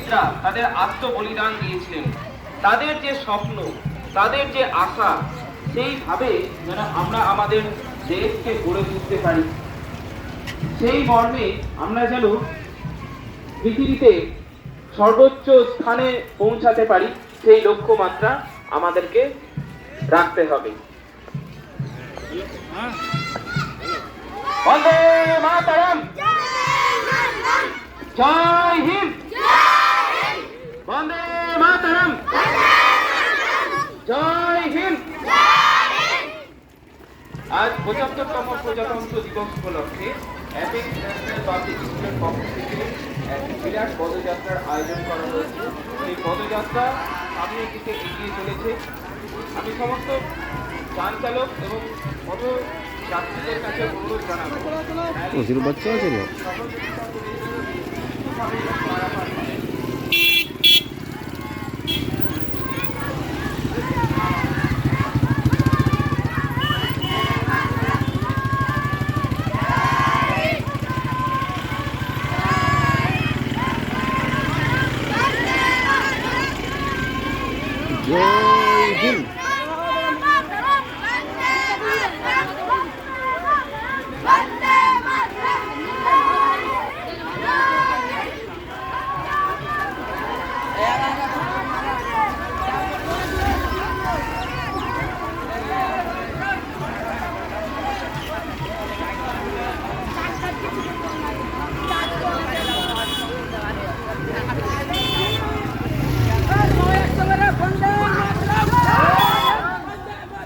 শহীদরা তাদের আত্মবলিদান দিয়েছিলেন, তাদের যে স্বপ্ন, তাদের যে আশা, সেইভাবে যেন আমরা আমাদের দেশকে গড়ে তুলতে পারি, সেই মর্মে আমরা যেন পৃথিবীতে সর্বোচ্চ স্থানে পৌঁছাতে পারি, সেই লক্ষ্যমাত্রা আমাদেরকে রাখতে হবে। বন্দে মাতরম, জয় হিন্দ, বন্দে মাতরম, জয় হিন্দ। আজ ৭৫তম প্রজাতন্ত্র দিবস উপলক্ষে অ্যাপিক ন্যাশনাল পাবলিক স্কুলের পক্ষ থেকে একটি বিরাট পদযাত্রার আয়োজন করা হয়েছে। এই পদযাত্রা সামনের দিকে এগিয়ে চলেছে। আমি সমস্ত যান চালক এবং পথ যাত্রীদের কাছে অনুরোধ জানাবো,